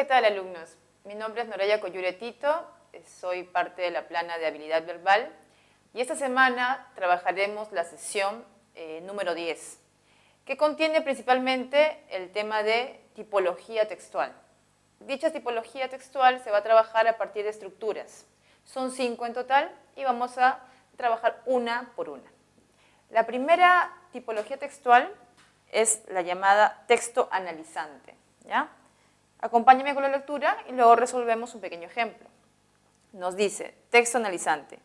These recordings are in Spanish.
¿qué tal, alumnos? Mi nombre es Noraya Coyuretito, soy parte de la plana de habilidad verbal y esta semana trabajaremos la sesión número 10, que contiene principalmente el tema de tipología textual. Dicha tipología textual se va a trabajar a partir de estructuras. Son 5 en total y vamos a trabajar una por una. La primera tipología textual es la llamada texto analizante, ¿ya? Acompáñame con la lectura y luego resolvemos un pequeño ejemplo. Nos dice, texto analizante.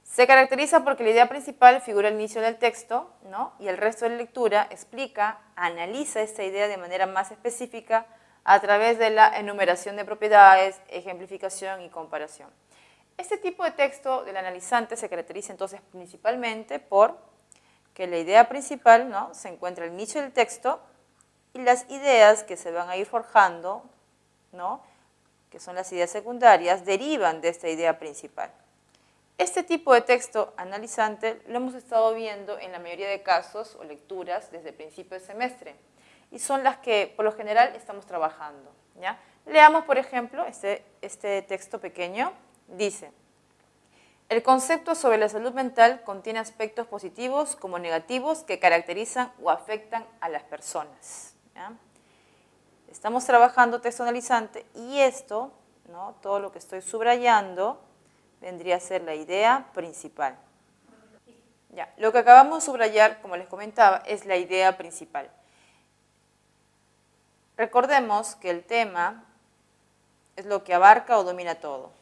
Se caracteriza porque la idea principal figura al inicio del texto, ¿no? Y el resto de la lectura explica, analiza esta idea de manera más específica a través de la enumeración de propiedades, ejemplificación y comparación. Este tipo de texto del analizante se caracteriza entonces principalmente por que la idea principal, ¿no?, se encuentra al inicio del texto y las ideas que se van a ir forjando, ¿no?, que son las ideas secundarias, derivan de esta idea principal. Este tipo de texto analizante lo hemos estado viendo en la mayoría de casos o lecturas desde el principio del semestre y son las que por lo general estamos trabajando, ¿ya? Leamos, por ejemplo, este texto pequeño. Dice, el concepto sobre la salud mental contiene aspectos positivos como negativos que caracterizan o afectan a las personas, ¿ya? Estamos trabajando texto analizante y esto, ¿no?, todo lo que estoy subrayando vendría a ser la idea principal. Ya, lo que acabamos de subrayar, como les comentaba, es la idea principal. Recordemos que el tema es lo que abarca o domina todo.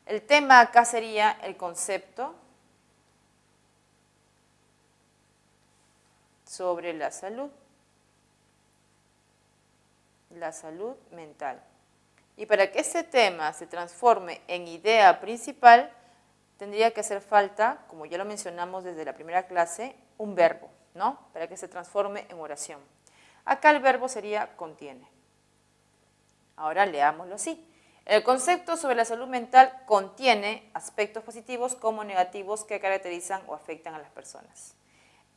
El tema acá sería el concepto sobre la salud mental. Y para que ese tema se transforme en idea principal, tendría que hacer falta, como ya lo mencionamos desde la primera clase, un verbo, ¿no?, para que se transforme en oración. Acá el verbo sería contiene. Ahora leámoslo así. El concepto sobre la salud mental contiene aspectos positivos como negativos que caracterizan o afectan a las personas.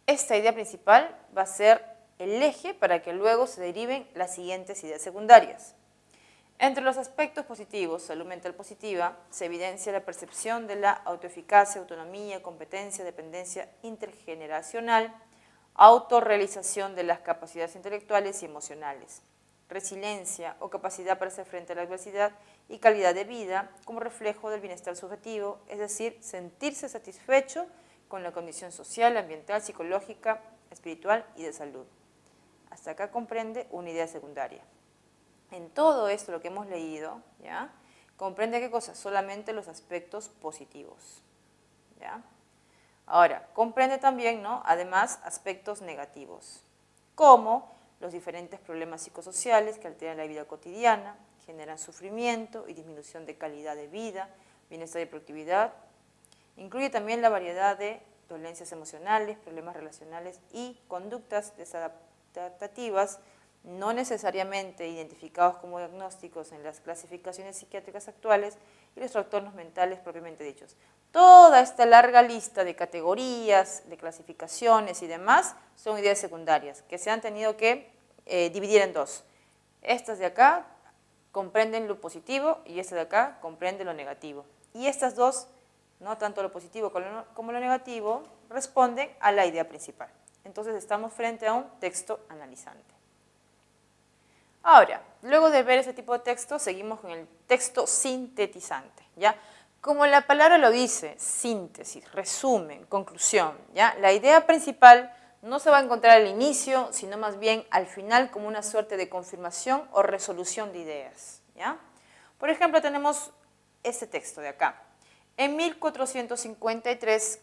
Esta idea principal va a ser el eje para que luego se deriven las siguientes ideas secundarias. Entre los aspectos positivos, salud mental positiva, se evidencia la percepción de la autoeficacia, autonomía, competencia, dependencia intergeneracional, autorrealización de las capacidades intelectuales y emocionales, resiliencia o capacidad para hacer frente a la adversidad y calidad de vida como reflejo del bienestar subjetivo, es decir, sentirse satisfecho con la condición social, ambiental, psicológica, espiritual y de salud. Hasta acá comprende una idea secundaria. En todo esto, lo que hemos leído, ¿ya?, comprende qué cosas, solamente los aspectos positivos, ¿ya? Ahora, comprende también, ¿no?, además aspectos negativos, como los diferentes problemas psicosociales que alteran la vida cotidiana, generan sufrimiento y disminución de calidad de vida, bienestar y productividad. Incluye también la variedad de dolencias emocionales, problemas relacionales y conductas desadaptativas, no necesariamente identificados como diagnósticos en las clasificaciones psiquiátricas actuales y los trastornos mentales propiamente dichos. Toda esta larga lista de categorías, de clasificaciones y demás son ideas secundarias que se han tenido que dividir en dos. Estas de acá comprenden lo positivo y esta de acá comprende lo negativo. Y estas dos, no tanto lo positivo como lo negativo, responden a la idea principal. Entonces estamos frente a un texto analizante. Ahora, luego de ver ese tipo de texto, seguimos con el texto sintetizante, ¿ya? Como la palabra lo dice, síntesis, resumen, conclusión, ¿ya? La idea principal no se va a encontrar al inicio, sino más bien al final como una suerte de confirmación o resolución de ideas, ¿ya? Por ejemplo, tenemos este texto de acá. En 1453,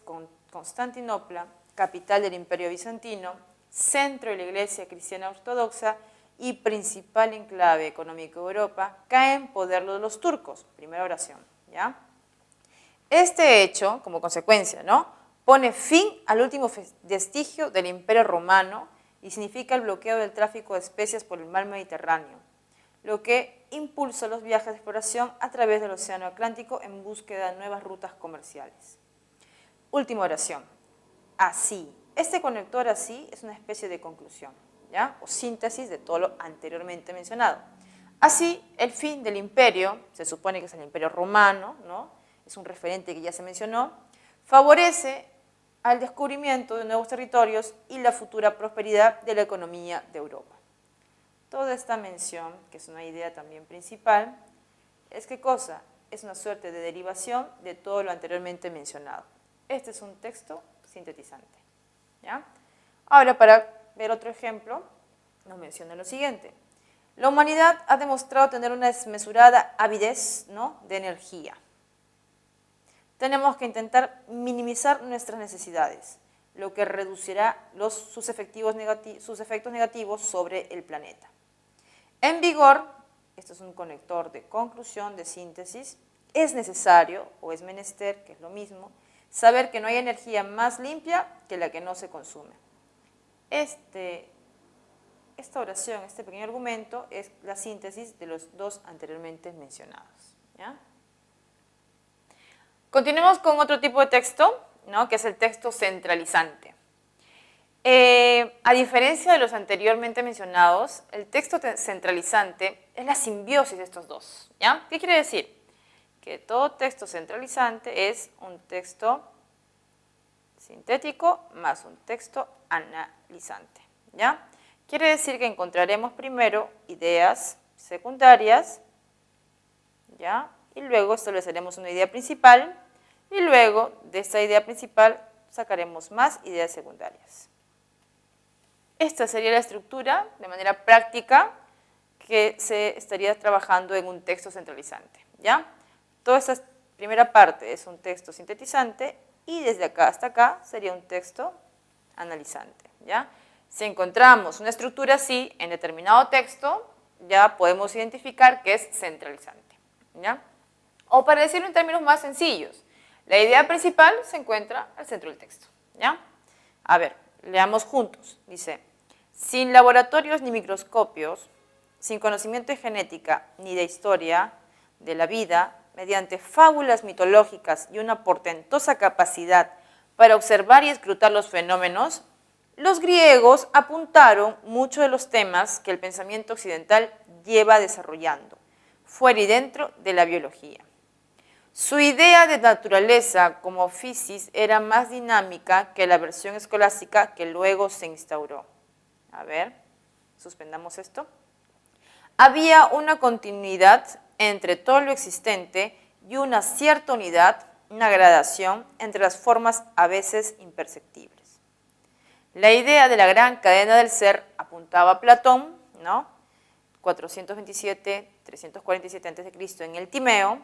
Constantinopla, capital del Imperio Bizantino, centro de la Iglesia cristiana ortodoxa y principal enclave económico de Europa, cae en poder de los turcos. Primera oración, ¿ya? Este hecho, como consecuencia, ¿no?, pone fin al último vestigio del Imperio Romano y significa el bloqueo del tráfico de especias por el mar Mediterráneo, lo que impulsa los viajes de exploración a través del Océano Atlántico en búsqueda de nuevas rutas comerciales. Última oración. Así. Este conector así es una especie de conclusión, ¿ya?, o síntesis de todo lo anteriormente mencionado. Así, el fin del imperio, se supone que es el imperio romano, ¿no? Es un referente que ya se mencionó, favorece al descubrimiento de nuevos territorios y la futura prosperidad de la economía de Europa. Toda esta mención, que es una idea también principal, es ¿qué cosa? Es una suerte de derivación de todo lo anteriormente mencionado. Este es un texto sintetizante. ¿Ya? Ahora, para ver otro ejemplo, nos menciona lo siguiente. La humanidad ha demostrado tener una desmesurada avidez, ¿no?, de energía. Tenemos que intentar minimizar nuestras necesidades, lo que reducirá sus efectos negativos sobre el planeta. En vigor, esto es un conector de conclusión, de síntesis, es necesario, o es menester, que es lo mismo, saber que no hay energía más limpia que la que no se consume. Esta oración, este pequeño argumento, es la síntesis de los dos anteriormente mencionados. ¿Ya? Continuemos con otro tipo de texto, ¿no?, que es el texto centralizante. A diferencia de los anteriormente mencionados, el texto centralizante es la simbiosis de estos dos. ¿Ya? ¿Qué quiere decir? Que todo texto centralizante es un texto sintético más un texto analizante. ¿Ya? Quiere decir que encontraremos primero ideas secundarias, ¿ya?, y luego estableceremos una idea principal, y luego de esta idea principal sacaremos más ideas secundarias. Esta sería la estructura de manera práctica que se estaría trabajando en un texto centralizante. ¿Ya? Toda esta primera parte es un texto sintetizante y desde acá hasta acá sería un texto analizante. ¿Ya? Si encontramos una estructura así en determinado texto, ya podemos identificar que es centralizante. ¿Ya? O para decirlo en términos más sencillos, la idea principal se encuentra al centro del texto. ¿Ya? A ver, leamos juntos. Dice, sin laboratorios ni microscopios, sin conocimiento de genética ni de historia de la vida, mediante fábulas mitológicas y una portentosa capacidad para observar y escrutar los fenómenos, los griegos apuntaron muchos de los temas que el pensamiento occidental lleva desarrollando, fuera y dentro de la biología. Su idea de naturaleza como physis era más dinámica que la versión escolástica que luego se instauró. A ver, suspendamos esto. Había una continuidad entre todo lo existente y una cierta unidad, una gradación entre las formas a veces imperceptibles. La idea de la gran cadena del ser apuntaba a Platón, ¿no?, 427-347 a.C. en el Timeo.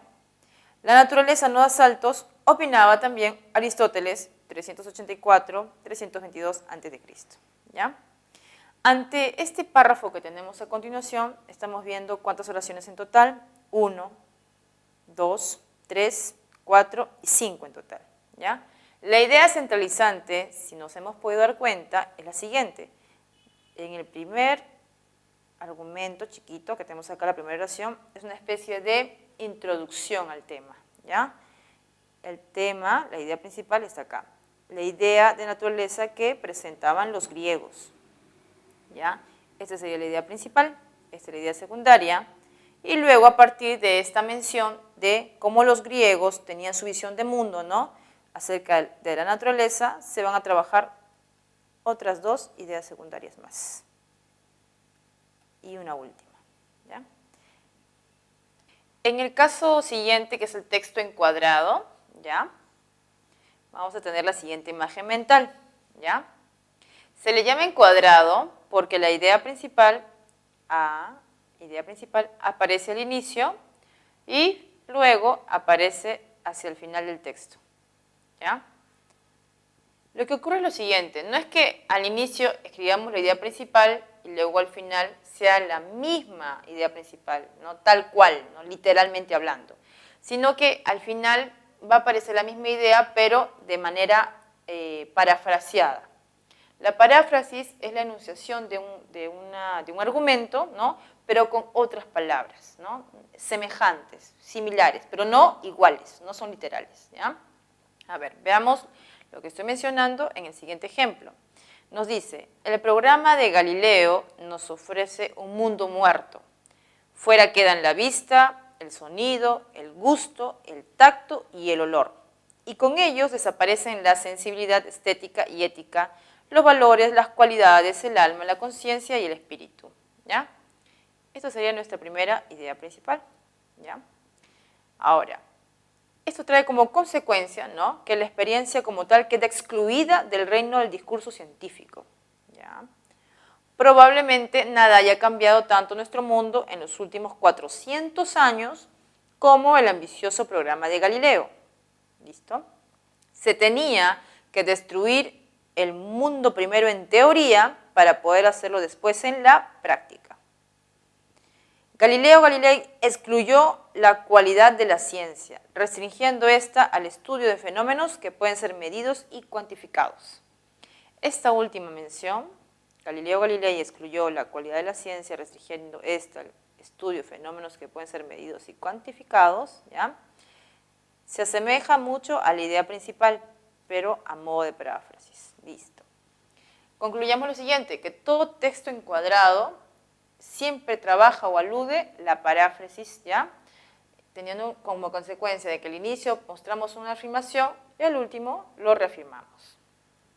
La naturaleza no da saltos, opinaba también Aristóteles, 384-322 a.C. ¿Ya? Ante este párrafo que tenemos a continuación, estamos viendo cuántas oraciones en total, 1, 2, 3, 4 y 5 en total. ¿Ya? La idea centralizante, si nos hemos podido dar cuenta, es la siguiente. En el primer argumento chiquito que tenemos acá, la primera oración, es una especie de introducción al tema. ¿Ya? El tema, la idea principal está acá. La idea de naturaleza que presentaban los griegos. ¿Ya? Esta sería la idea principal, esta es la idea secundaria, y luego a partir de esta mención de cómo los griegos tenían su visión de mundo, ¿no?, acerca de la naturaleza, se van a trabajar otras dos ideas secundarias más. Y una última. ¿Ya? En el caso siguiente, que es el texto encuadrado, ¿ya?, vamos a tener la siguiente imagen mental. ¿Ya? Se le llama encuadrado porque la idea principal aparece al inicio y luego aparece hacia el final del texto. ¿Ya? Lo que ocurre es lo siguiente, no es que al inicio escribamos la idea principal y luego al final sea la misma idea principal, ¿no?, tal cual, ¿no?, literalmente hablando, sino que al final va a aparecer la misma idea pero de manera parafraseada. La paráfrasis es la enunciación de un argumento, ¿no?, pero con otras palabras, ¿no?, semejantes, similares, pero no iguales, no son literales. ¿Ya? A ver, veamos lo que estoy mencionando en el siguiente ejemplo. Nos dice, el programa de Galileo nos ofrece un mundo muerto, Fuera quedan la vista, el sonido, el gusto, el tacto y el olor. Y con ellos desaparecen la sensibilidad estética y ética, los valores, las cualidades, el alma, la conciencia y el espíritu. ¿Ya? Esta sería nuestra primera idea principal. ¿Ya? Ahora, esto trae como consecuencia, ¿no?, que la experiencia como tal queda excluida del reino del discurso científico. ¿Ya? Probablemente nada haya cambiado tanto nuestro mundo en los últimos 400 años como el ambicioso programa de Galileo. ¿Listo? Se tenía que destruir el mundo primero en teoría para poder hacerlo después en la práctica. Galileo Galilei excluyó la cualidad de la ciencia, restringiendo esta al estudio de fenómenos que pueden ser medidos y cuantificados. Esta última mención, Galileo Galilei excluyó la cualidad de la ciencia, restringiendo esta al estudio de fenómenos que pueden ser medidos y cuantificados, ¿ya?, se asemeja mucho a la idea principal, pero a modo de paráfrasis. Listo. Concluyamos lo siguiente, que todo texto encuadrado siempre trabaja o alude la paráfrasis, ¿ya?, teniendo como consecuencia de que al inicio mostramos una afirmación y al último lo reafirmamos.